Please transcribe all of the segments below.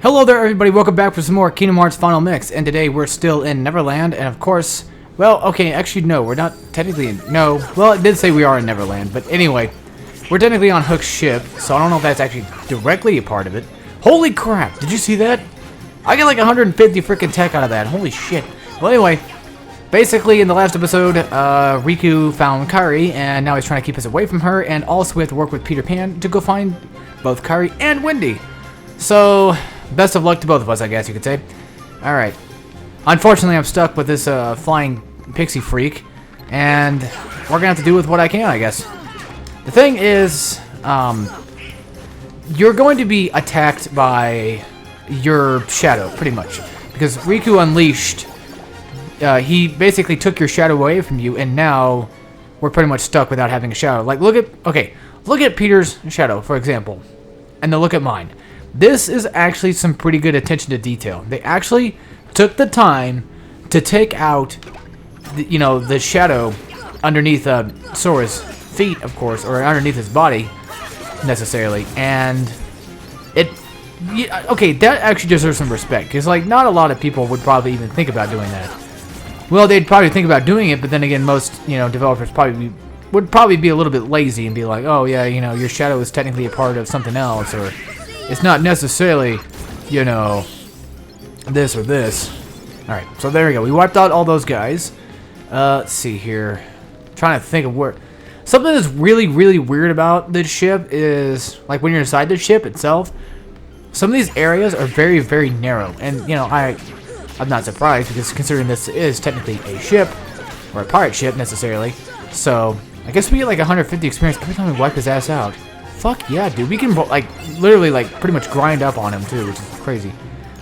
Hello there everybody, welcome back for some more Kingdom Hearts Final Mix, and today we're still in Neverland, and of course, well, okay, actually no, we're not technically in, no, well it did say we are in Neverland, but anyway, we're technically on Hook's ship, so I don't know if that's actually directly a part of it. Holy crap, did you see that? I got like 150 freaking tech out of that, holy shit. Well anyway, basically in the last episode, Riku found Kairi, and now he's trying to keep us away from her, and also we have to work with Peter Pan to go find both Kairi and Wendy. So, best of luck to both of us, I guess you could say. Alright. Unfortunately, I'm stuck with this flying pixie freak, and we're gonna have to do with what I can, I guess. The thing is, you're going to be attacked by your shadow, pretty much. Because Riku unleashed, he basically took your shadow away from you, and now we're pretty much stuck without having a shadow. Like, look at Peter's shadow, for example, and then look at mine. This is actually some pretty good attention to detail. They actually took the time to take out, the shadow underneath Sora's feet, of course, or underneath his body, necessarily. And okay, that actually deserves some respect, because like not a lot of people would probably even think about doing that. Well, they'd probably think about doing it, but then again, most developers would probably be a little bit lazy and be like, oh yeah, your shadow is technically a part of something else, or it's not necessarily, this or this. Alright, so there we go. We wiped out all those guys. Let's see here. I'm trying to think of where... Something that's really, really weird about this ship is, like, when you're inside the ship itself, some of these areas are very, very narrow. And, I'm not surprised, because considering this is technically a ship, or a pirate ship, necessarily. So, I guess we get, like, 150 experience every time we wipe his ass out. Fuck yeah, dude. We can, literally, pretty much grind up on him, too, which is crazy.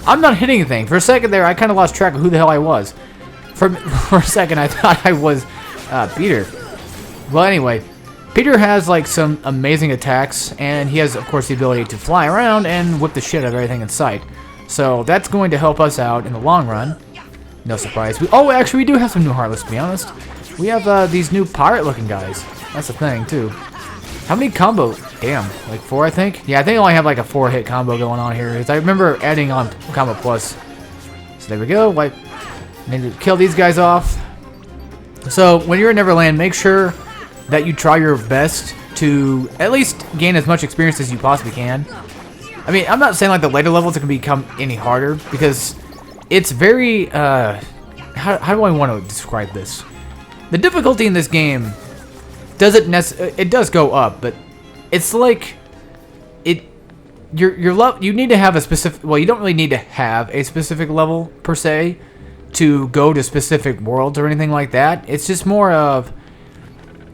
I'm not hitting anything. For a second there, I kind of lost track of who the hell I was. For a second, I thought I was Peter. Well, anyway, Peter has, some amazing attacks, and he has, of course, the ability to fly around and whip the shit out of everything in sight. So, that's going to help us out in the long run. No surprise. Oh, actually, we do have some new Heartless, to be honest. We have these new pirate-looking guys. That's the thing, too. How many combo? Damn, 4 I think? Yeah, I think I only have a 4-hit combo going on here. I remember adding on combo plus. So there we go. Need to kill these guys off. So when you're in Neverland, make sure that you try your best to at least gain as much experience as you possibly can. I mean, I'm not saying the later levels are going to become any harder, because it's very, how do I want to describe this? The difficulty in this game it does go up, but it's you need to have a specific, well, you don't really need to have a specific level per se to go to specific worlds or anything like that. It's just more of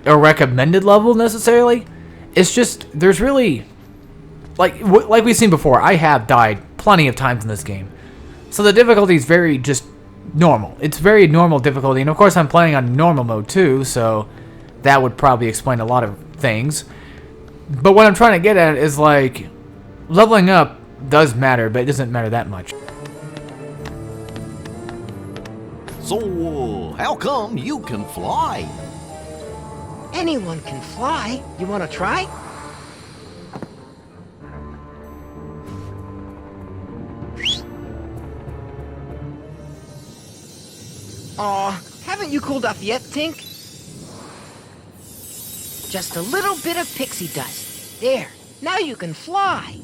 a recommended level necessarily. It's just there's really like we've seen before, I have died plenty of times in this game. So the difficulty is very just normal. It's very normal difficulty, and of course I'm playing on normal mode too, so that would probably explain a lot of things. But what I'm trying to get at is, leveling up does matter, but it doesn't matter that much. So, how come you can fly? Anyone can fly. You want to try? Aw, haven't you cooled off yet, Tink? Just a little bit of pixie dust. There, now you can fly.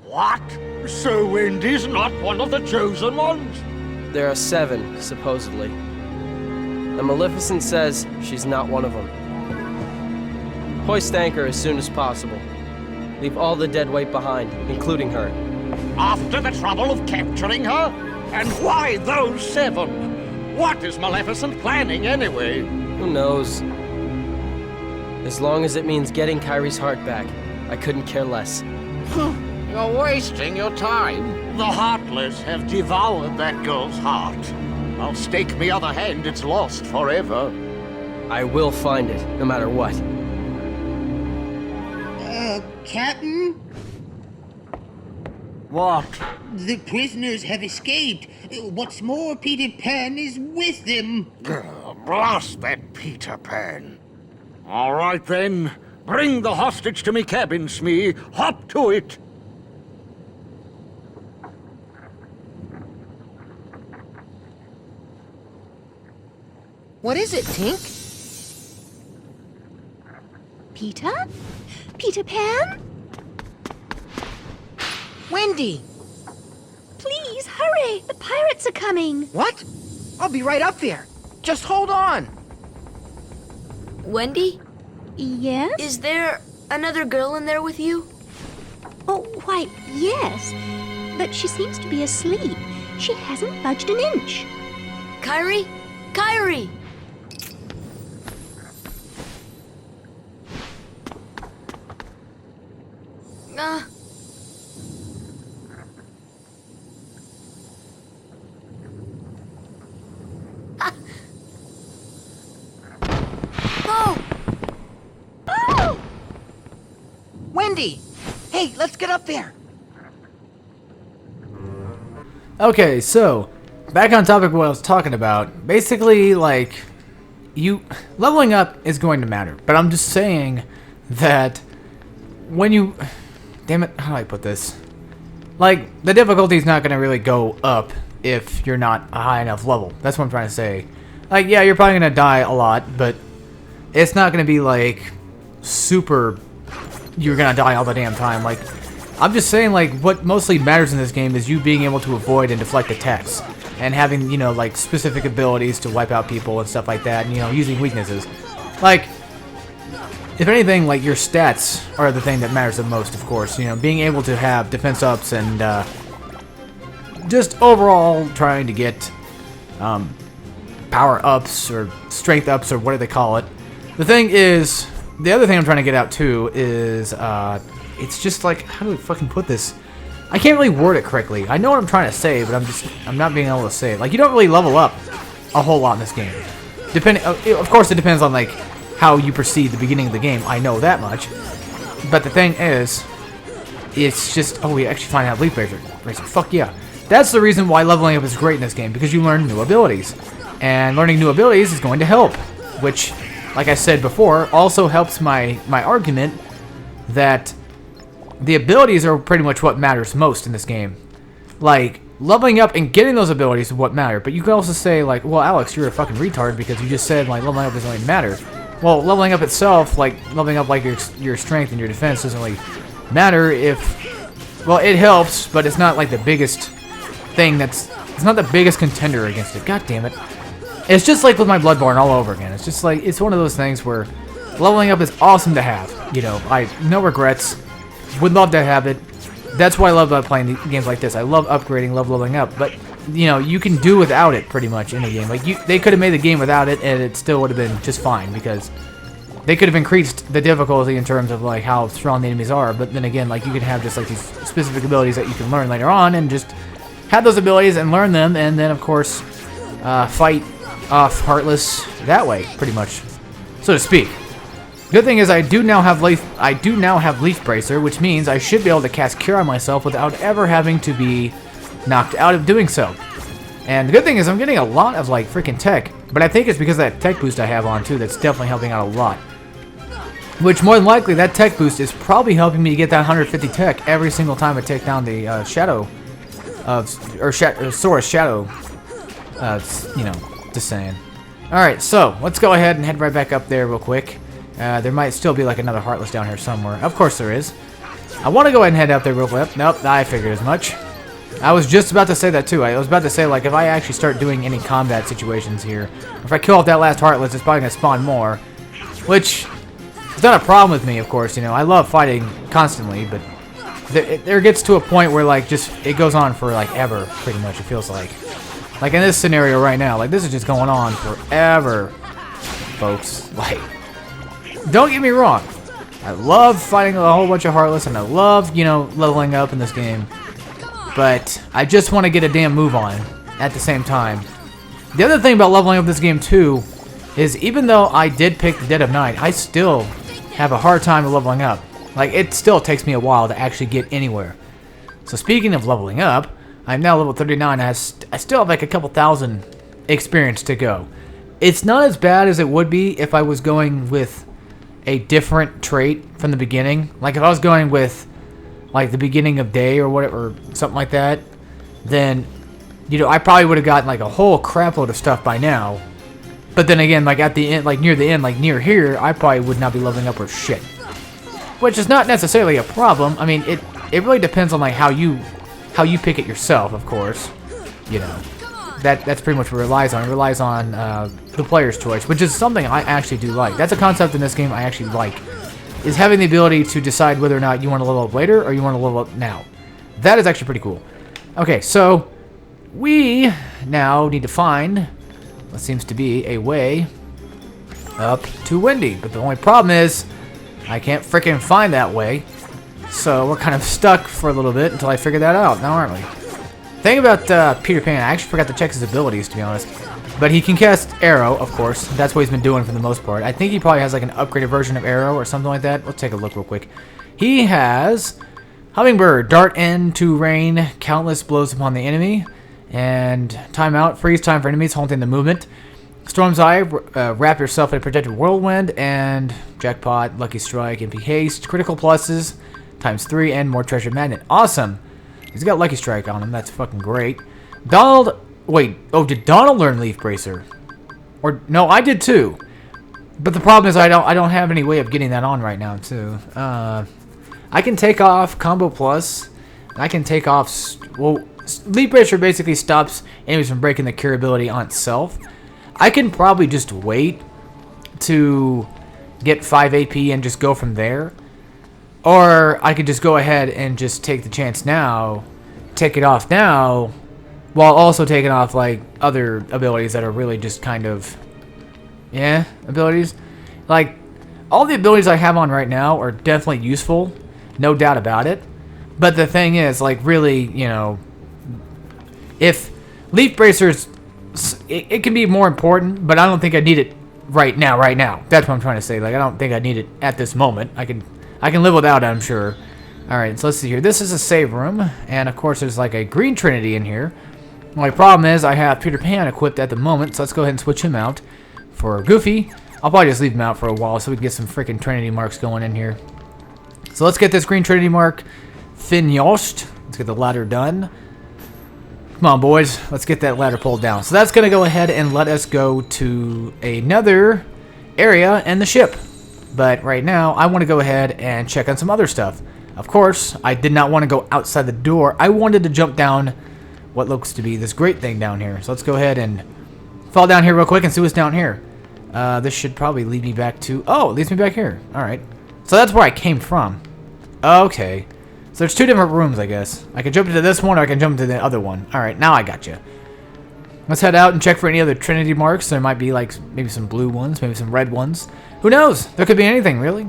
What? So Wendy's not one of the chosen ones? There are 7, supposedly. And Maleficent says she's not one of them. Hoist anchor as soon as possible. Leave all the dead weight behind, including her. After the trouble of capturing her? And why those 7? What is Maleficent planning anyway? Who knows? As long as it means getting Kairi's heart back, I couldn't care less. You're wasting your time. The Heartless have devoured that girl's heart. I'll stake me other hand it's lost forever. I will find it, no matter what. Captain? What? The prisoners have escaped. What's more, Peter Pan is with them. Blast that Peter Pan. All right then. Bring the hostage to me cabin, Smee. Hop to it. What is it, Tink? Peter? Peter Pan? Wendy! Please, hurry! The pirates are coming! What? I'll be right up there. Just hold on. Wendy, Yes? is there another girl in there with you? Oh, why, yes. But she seems to be asleep. She hasn't budged an inch. Kyrie? Kyrie! Uh, oh! Wendy! Hey, let's get up there. Okay, so back on topic of what I was talking about. Basically, like, you leveling up is going to matter, but I'm just saying that when you, damn it, how do I put this? Like, the difficulty is not going to really go up if you're not a high enough level. That's what I'm trying to say. Like, yeah, you're probably going to die a lot, but it's not going to be like super, you're going to die all the damn time. Like, I'm just saying, like, what mostly matters in this game is you being able to avoid and deflect attacks. And having, you know, like, specific abilities to wipe out people and stuff like that. And, you know, using weaknesses. Like, if anything, like, your stats are the thing that matters the most, of course. You know, being able to have defense ups and, just overall trying to get, power ups or strength ups or whatever they call it. The thing is, the other thing I'm trying to get out, too, is, it's just like, how do I fucking put this? I can't really word it correctly. I know what I'm trying to say, but I'm not being able to say it. Like, you don't really level up a whole lot in this game. Depending, of course, it depends on, like, how you perceive the beginning of the game. I know that much. But the thing is, it's just, oh, we actually find out Leaf Racer. Fuck yeah. That's the reason why leveling up is great in this game, because you learn new abilities. And learning new abilities is going to help, which, like I said before, also helps my argument that the abilities are pretty much what matters most in this game. Like, leveling up and getting those abilities is what matter. But you can also say, like, well, Alex, you're a fucking retard because you just said, like, leveling up doesn't really matter. Well, leveling up itself, like, leveling up, like, your strength and your defense doesn't really matter if... Well, it helps, but it's not, like, the biggest thing that's... It's not the biggest contender against it. God damn it. It's just like with my Bloodborne all over again. It's just like, it's one of those things where leveling up is awesome to have. You know, no regrets. Would love to have it. That's why I love playing games like this. I love upgrading, love leveling up. But, you know, you can do without it pretty much in a game. Like, they could have made the game without it, and it still would have been just fine. Because they could have increased the difficulty in terms of, like, how strong the enemies are. But then again, like, you can have just, like, these specific abilities that you can learn later on. And just have those abilities and learn them. And then, of course, fight off Heartless that way, pretty much. So to speak. Good thing is I do now have Leaf Bracer, which means I should be able to cast Cure on myself without ever having to be knocked out of doing so. And the good thing is I'm getting a lot of, like, freaking tech, but I think it's because of that tech boost I have on too that's definitely helping out a lot. Which more than likely that tech boost is probably helping me get that 150 tech every single time I take down the Shadow of Sora's Shadow. You know, just saying. All right, so let's go ahead and head right back up there real quick. There might still be, like, another Heartless down here somewhere. Of course there is. I want to go ahead and head out there real quick. Nope, I figured as much. I was just about to say that, too. I was about to say, like, if I actually start doing any combat situations here, if I kill off that last Heartless, it's probably going to spawn more. Which is not a problem with me, of course. You know, I love fighting constantly, but there gets to a point where, like, just, it goes on for, like, ever, pretty much, it feels like. Like, in this scenario right now, like, this is just going on forever, folks. Like... Don't get me wrong, I love fighting a whole bunch of Heartless, and I love, you know, leveling up in this game, but I just want to get a damn move on at the same time. The other thing about leveling up this game, too, is even though I did pick the Dead of Night, I still have a hard time leveling up. Like, it still takes me a while to actually get anywhere. So speaking of leveling up, I'm now level 39. I still have like a couple thousand experience to go. It's not as bad as it would be if I was going with a different trait from the beginning. Like if I was going with like the beginning of day or whatever, something like that, then, you know, I probably would have gotten like a whole crap load of stuff by now. But then again, like at the end, like near the end, like near here, I probably would not be leveling up or shit. Which is not necessarily a problem. I mean, it really depends on like how you pick it yourself, of course. You know, that's pretty much what it relies on. It relies on the player's choice, which is something I actually do like. That's a concept in this game I actually like, is having the ability to decide whether or not you want to level up later or you want to level up now. That is actually pretty cool. Okay, so we now need to find what seems to be a way up to Wendy. But the only problem is I can't freaking find that way. So we're kind of stuck for a little bit until I figure that out now, aren't we? Thing about Peter Pan, I actually forgot to check his abilities, to be honest. But he can cast Arrow, of course. That's what he's been doing for the most part. I think he probably has like an upgraded version of Arrow or something like that. Let's take a look real quick. He has Hummingbird, dart into rain, countless blows upon the enemy. And timeout, freeze time for enemies, halting the movement. Storm's Eye, wrap yourself in a protected whirlwind. And Jackpot, Lucky Strike, MP Haste, critical pluses, ×3, and more treasure magnet. Awesome! He's got Lucky Strike on him, that's fucking great. Donald, wait, oh, did Donald learn Leaf Bracer? Or, no, I did too. But the problem is I don't have any way of getting that on right now too. I can take off Combo Plus, and I can take off, well, Leaf Bracer basically stops enemies from breaking the cure ability on itself. I can probably just wait to get 5 AP and just go from there. Or I could just go ahead and just take the chance now, take it off now, while also taking off like other abilities that are really just kind of, yeah, abilities. Like, all the abilities I have on right now are definitely useful, no doubt about it. But the thing is, like, really, you know, if Leaf Bracers, it can be more important, but I don't think I need it right now. That's what I'm trying to say. Like, I don't think I need it at this moment. I can live without it, I'm sure. Alright, so let's see here. This is a save room, and of course there's like a green trinity in here. My problem is I have Peter Pan equipped at the moment, so let's go ahead and switch him out for Goofy. I'll probably just leave him out for a while so we can get some freaking trinity marks going in here. So let's get this green trinity mark finished. Let's get the ladder done. Come on, boys. Let's get that ladder pulled down. So that's going to go ahead and let us go to another area in the ship. But right now, I want to go ahead and check on some other stuff. Of course, I did not want to go outside the door. I wanted to jump down what looks to be this great thing down here. So let's go ahead and fall down here real quick and see what's down here. This should probably lead me back to... Oh, it leads me back here. Alright. So that's where I came from. Okay. So there's two different rooms, I guess. I can jump into this one or I can jump into the other one. Alright, now I got you. Let's head out and check for any other Trinity marks. There might be like maybe some blue ones, maybe some red ones. Who knows? There could be anything, really.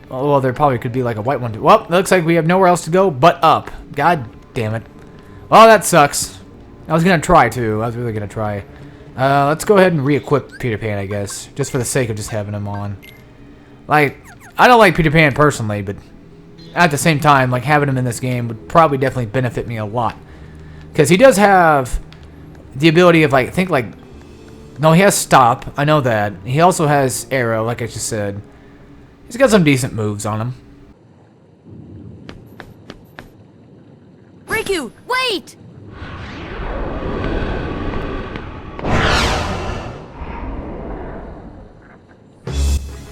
Well, there probably could be like a white one too. Well, it looks like we have nowhere else to go but up. God damn it. Well, that sucks. I was going to try too. I was really going to try. Let's go ahead and re-equip Peter Pan, I guess. Just for the sake of just having him on. Like, I don't like Peter Pan personally, but at the same time, like having him in this game would probably definitely benefit me a lot. Because he does have the ability of, like, I think, like... No, he has Stop. I know that. He also has Arrow, like I just said. He's got some decent moves on him. Riku, wait!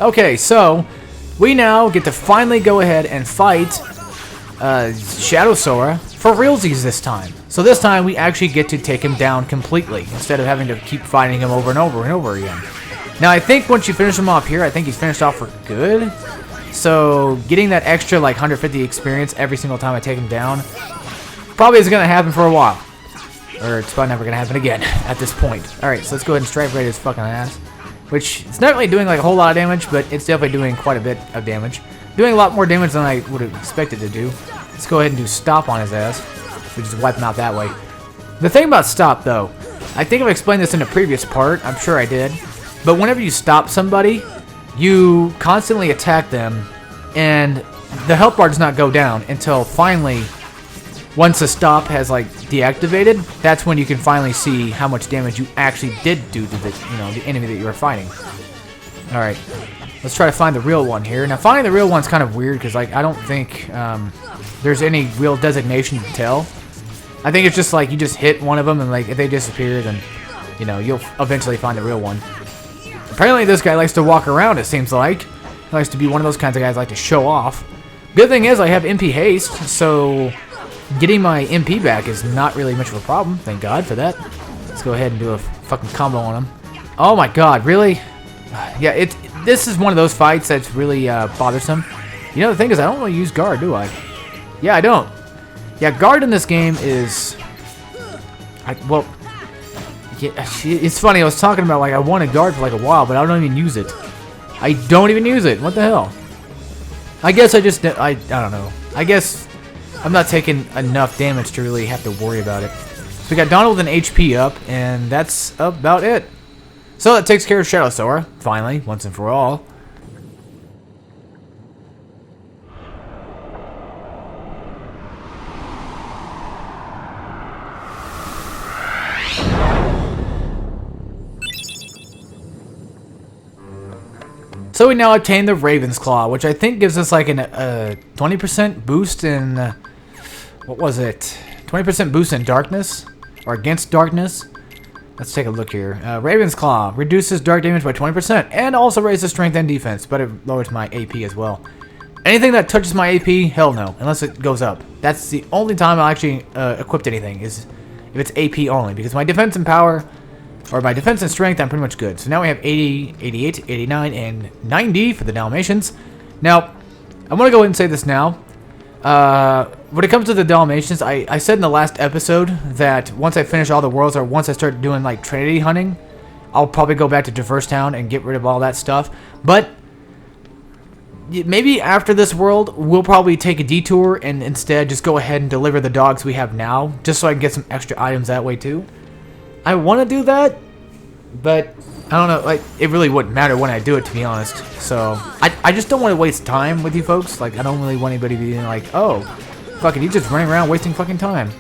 Okay, so we now get to finally go ahead and fight Shadow Sora for realsies this time. So this time we actually get to take him down completely instead of having to keep fighting him over and over and over again. Now I think once you finish him off here, I think he's finished off for good. So getting that extra like 150 experience every single time I take him down probably isn't going to happen for a while. Or it's probably never going to happen again at this point. Alright, so let's go ahead and strike right his fucking ass. Which, it's not really doing like a whole lot of damage, but it's definitely doing quite a bit of damage. Doing a lot more damage than I would have expected to do. Let's go ahead and do Stop on his ass. We just wipe him out that way. The thing about Stop, though, I think I've explained this in a previous part. I'm sure I did. But whenever you stop somebody, you constantly attack them, and the health bar does not go down until finally once the stop has like deactivated, that's when you can finally see how much damage you actually did do to the, the enemy that you were fighting. All right, let's try to find the real one here. Now, finding the real one's kind of weird because like I don't think there's any real designation to tell. I think it's just like you just hit one of them and like if they disappear, then you'll eventually find the real one. Apparently, this guy likes to walk around. It seems like he likes to be one of those kinds of guys that like to show off. Good thing is I have MP haste, so getting my MP back is not really much of a problem. Thank God for that. Let's go ahead and do a fucking combo on him. Oh my God, really? Yeah, this is one of those fights that's really bothersome. The thing is, I don't really use guard, do I? Yeah, I don't. Yeah, guard in this game is... well, yeah, it's funny. I was talking about, like, I wanted guard for, like, a while, but I don't even use it. I don't even use it. What the hell? I guess I don't know. I guess I'm not taking enough damage to really have to worry about it. So we got Donald with an HP up, and that's about it. So that takes care of Shadow Sora, finally, once and for all. So we now obtain the Raven's Claw, which I think gives us like a 20% boost in... what was it? 20% boost in darkness? Or against darkness? Let's take a look here. Raven's Claw reduces dark damage by 20% and also raises strength and defense, but it lowers my AP as well. Anything that touches my AP, hell no, unless it goes up. That's the only time I actually equipped anything, is if it's AP only, because my defense and power... or my defense and strength, I'm pretty much good. So now we have 80, 88, 89, and 90 for the Dalmatians. Now, I'm going to go ahead and say this now. When it comes to the Dalmatians, I said in the last episode that once I finish all the worlds, or once I start doing like Trinity hunting, I'll probably go back to Diverse Town and get rid of all that stuff. But maybe after this world, we'll probably take a detour and instead just go ahead and deliver the dogs we have now, just so I can get some extra items that way too. I want to do that, but I don't know, like, it really wouldn't matter when I do it, to be honest. So, I just don't want to waste time with you folks. Like, I don't really want anybody being like, oh, fucking, he's just running around wasting fucking time.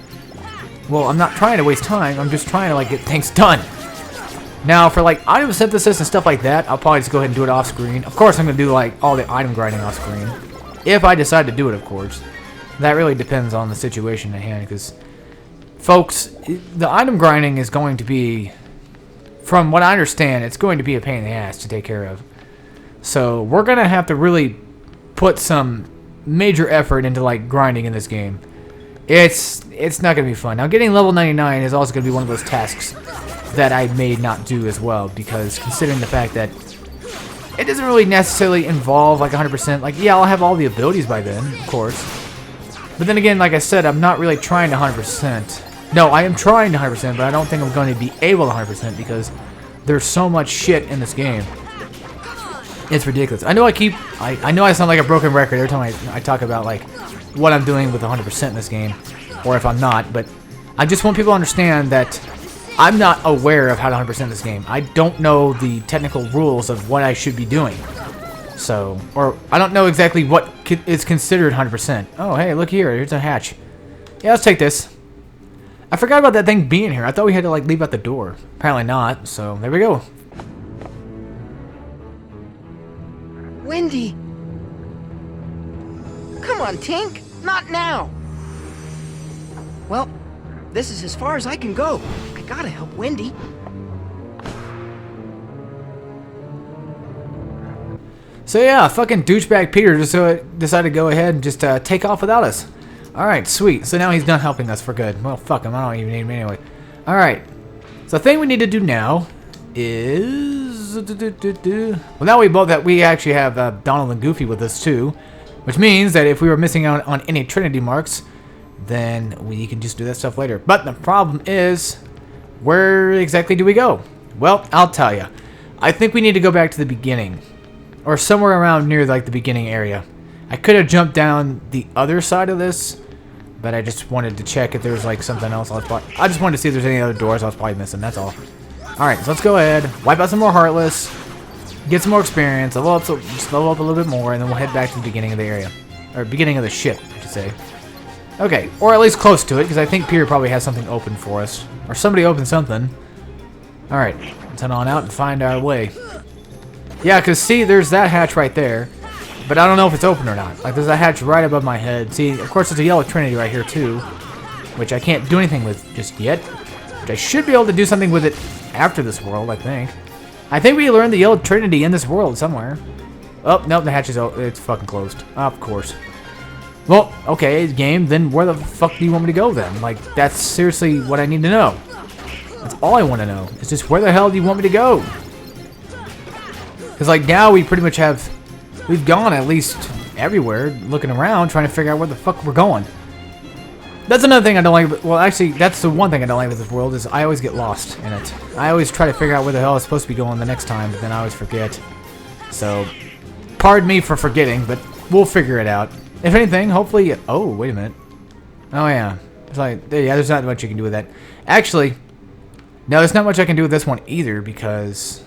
Well, I'm not trying to waste time, I'm just trying to, like, get things done. Now, for, like, item synthesis and stuff like that, I'll probably just go ahead and do it off screen. Of course, I'm going to do, like, all the item grinding off screen. If I decide to do it, of course. That really depends on the situation at hand, because... folks, the item grinding is going to be, from what I understand, it's going to be a pain in the ass to take care of. So we're going to have to really put some major effort into like grinding in this game. It's not going to be fun. Now getting level 99 is also going to be one of those tasks that I may not do as well, because considering the fact that it doesn't really necessarily involve like 100%. Like, yeah, I'll have all the abilities by then, of course. But then again, like I said, I'm not really trying to 100%. No, I am trying to 100%, but I don't think I'm going to be able to 100% because there's so much shit in this game. It's ridiculous. I know I know I sound like a broken record every time I talk about like what I'm doing with 100% in this game, or if I'm not, but I just want people to understand that I'm not aware of how to 100% this game. I don't know the technical rules of what I should be doing. So, or I don't know exactly what is considered 100%. Oh, hey, look here. Here's a hatch. Yeah, let's take this. I forgot about that thing being here. I thought we had to, like, leave out the door. Apparently not, so there we go. Wendy! Come on, Tink! Not now! Well, this is as far as I can go. I gotta help Wendy. So yeah, fucking douchebag Peter just decided to go ahead and just take off without us. Alright, sweet. So now he's done helping us for good. Well, fuck him. I don't even need him anyway. Alright. So the thing we need to do now is... well, now we actually have Donald and Goofy with us too. Which means that if we were missing out on any Trinity marks, then we can just do that stuff later. But the problem is, where exactly do we go? Well, I'll tell you. I think we need to go back to the beginning. Or somewhere around near like the beginning area. I could have jumped down the other side of this, but I just wanted to check if there was like something else. I just wanted to see if there's any other doors I was probably missing, that's all. Alright, so let's go ahead, wipe out some more Heartless, get some more experience, level up, so just level up a little bit more, and then we'll head back to the beginning of the area. Or beginning of the ship, I should say. Okay, or at least close to it, because I think Peter probably has something open for us. Or somebody opened something. Alright, let's head on out and find our way. Yeah, because see, there's that hatch right there. But I don't know if it's open or not. Like, there's a hatch right above my head. See, of course, there's a yellow trinity right here, too. Which I can't do anything with just yet. Which I should be able to do something with it after this world, I think. I think we learned the yellow trinity in this world somewhere. Oh, nope, the hatch is it's fucking closed. Of course. Well, okay, game, then where the fuck do you want me to go then? Like, that's seriously what I need to know. That's all I want to know. It's just where the hell do you want me to go? Because, like, now we pretty much have... We've gone at least everywhere, looking around, trying to figure out where the fuck we're going. That's another thing I don't like. Well, actually, that's the one thing I don't like with this world is I always get lost in it. I always try to figure out where the hell I'm supposed to be going the next time, but then I always forget. So, pardon me for forgetting, but we'll figure it out. If anything, hopefully... Oh, wait a minute. Oh, yeah. It's like, yeah, there's not much you can do with that. Actually, no, there's not much I can do with this one either, because...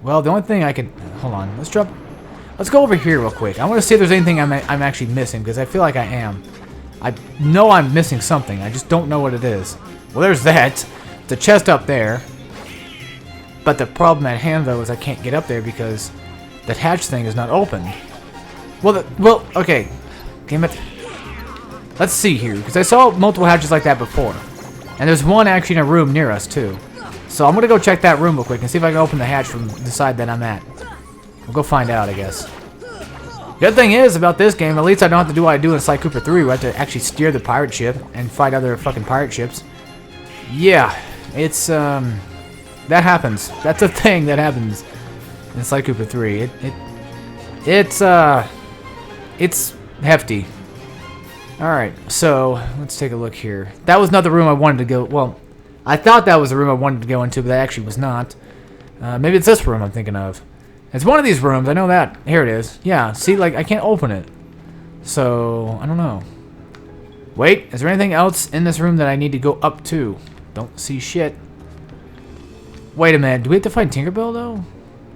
Well, the only thing I can... Hold on. Let's go over here real quick. I want to see if there's anything I'm actually missing, because I feel like I am. I know I'm missing something. I just don't know what it is. Well, there's that. The chest up there. But the problem at hand, though, is I can't get up there because that hatch thing is not open. Well, okay. Damn it. Let's see here, because I saw multiple hatches like that before. And there's one actually in a room near us, too. So I'm going to go check that room real quick and see if I can open the hatch from the side that I'm at. We'll go find out, I guess. Good thing is, about this game, at least I don't have to do what I do in Sly Cooper 3, where I have to actually steer the pirate ship and fight other fucking pirate ships. Yeah, it's, that happens. That's a thing that happens in Sly Cooper 3. It's hefty. Alright, so, let's take a look here. That was not the room I wanted to go, well, I thought that was the room I wanted to go into, but that actually was not. Maybe it's this room I'm thinking of. It's one of these rooms, I know that. Here it is. Yeah, see, like, I can't open it. So, I don't know. Wait, is there anything else in this room that I need to go up to? Don't see shit. Wait a minute, do we have to find Tinkerbell, though?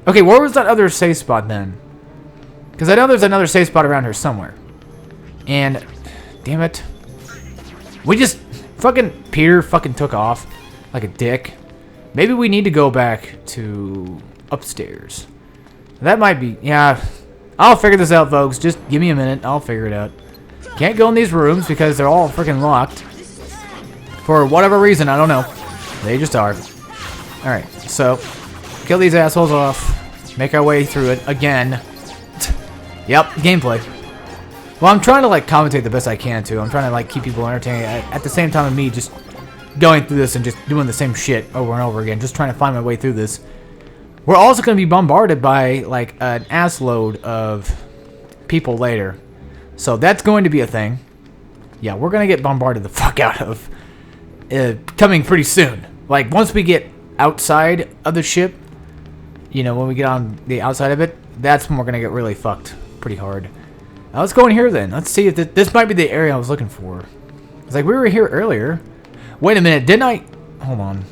Okay, where was that other safe spot, then? Because I know there's another safe spot around here somewhere. And, damn it. We just, Peter fucking took off like a dick. Maybe we need to go back to upstairs. That might be, yeah. I'll figure this out, folks. Just give me a minute. I'll figure it out. Can't go in these rooms because they're all freaking locked. For whatever reason, I don't know. They just are. Alright, so, kill these assholes off. Make our way through it again. Yep, gameplay. Well, I'm trying to, like, commentate the best I can, too. I'm trying to, like, keep people entertained at the same time of me just going through this and just doing the same shit over and over again. Just trying to find my way through this. We're also going to be bombarded by, like, an assload of people later. So that's going to be a thing. Yeah, we're going to get bombarded the fuck out of. Coming pretty soon. Like, once we get outside of the ship, you know, when we get on the outside of it, that's when we're going to get really fucked pretty hard. Now, let's go in here then. Let's see if this might be the area I was looking for. It's like, we were here earlier. Wait a minute, didn't I? Hold on.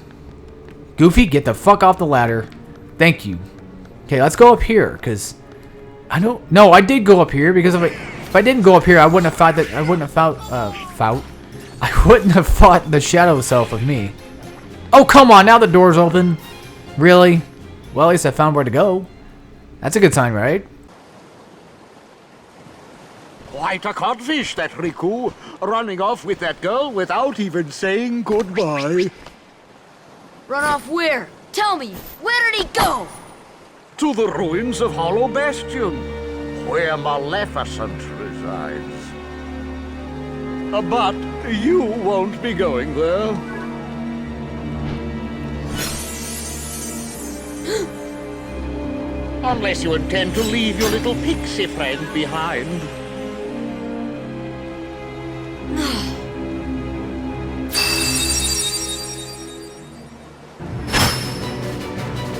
Goofy, get the fuck off the ladder. Thank you. Okay, let's go up here, because I don't... No, I did go up here, because if I didn't go up here, I wouldn't have fought that... I wouldn't have fought... I wouldn't have fought the shadow self of me. Oh, come on, now the door's open. Really? Well, at least I found where to go. That's a good sign, right? Quite a codfish, that Riku. Running off with that girl without even saying goodbye. Run off where? Tell me, where did he go? To the ruins of Hollow Bastion, where Maleficent resides. But you won't be going there. Unless you intend to leave your little pixie friend behind.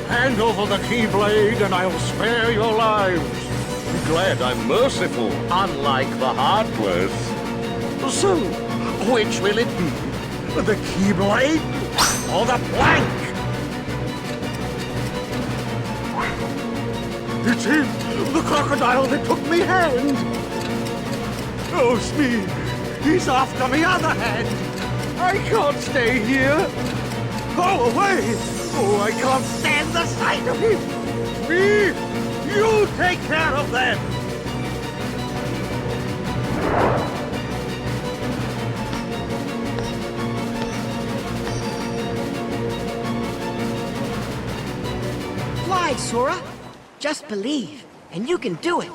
Hand over the Keyblade and I'll spare your lives. Glad I'm merciful, unlike the Heartless. So, which will it be? The Keyblade or the plank? It's him, the crocodile that took me hand. Oh, Smee, He's off to the other hand. I can't stay here. Go away. Oh, I can't stand the sight of him. Me, you take care of them. Fly, Sora. Just believe, and you can do it.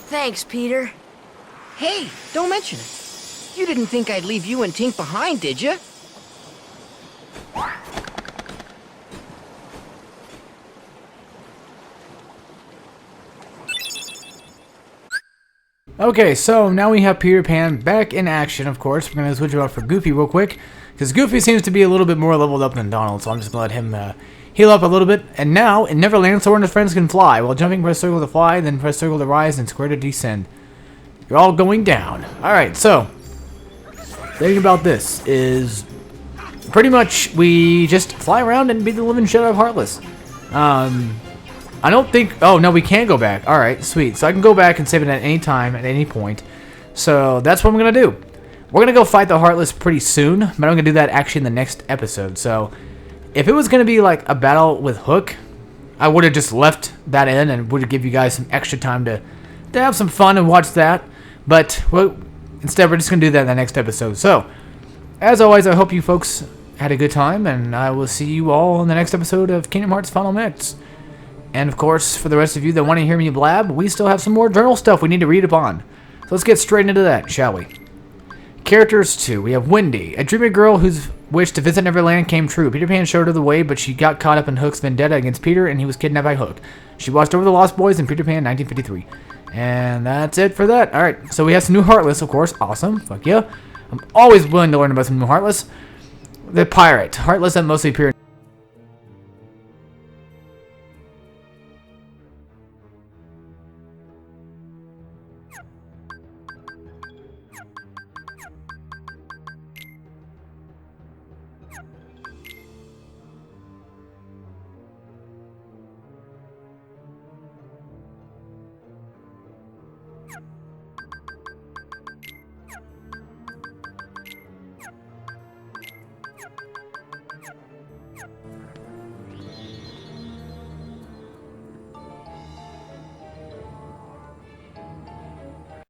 Thanks, Peter. Hey, don't mention it. You didn't think I'd leave you and Tink behind, did you? Okay, so now we have Peter Pan back in action, of course. We're going to switch it out for Goofy real quick, because Goofy seems to be a little bit more leveled up than Donald, so I'm just going to let him heal up a little bit. And now, in Neverland, Sora and his friends can fly. While jumping, press circle to fly, then press circle to rise, and square to descend. You're all going down. Alright, so, the thing about this is, pretty much, we just fly around and beat the living shit out of Heartless. I don't think... Oh, no, we can go back. Alright, sweet. So I can go back and save it at any time, at any point. So that's what I'm going to do. We're going to go fight the Heartless pretty soon, but I'm going to do that actually in the next episode. So if it was going to be like a battle with Hook, I would have just left that in and would have give you guys some extra time to have some fun and watch that. But well, instead, we're just going to do that in the next episode. So, as always, I hope you folks had a good time, and I will see you all in the next episode of Kingdom Hearts Final Mix. And of course, for the rest of you that want to hear me blab, we still have some more journal stuff we need to read upon. So let's get straight into that, shall we? Characters 2. We have Wendy, a dreamy girl whose wish to visit Neverland came true. Peter Pan showed her the way, but she got caught up in Hook's vendetta against Peter, and he was kidnapped by Hook. She watched over the Lost Boys in Peter Pan 1953. And that's it for that. Alright, so we have some new Heartless, of course. Awesome. Fuck yeah. I'm always willing to learn about some new Heartless. The Pirate. Heartless that mostly appear in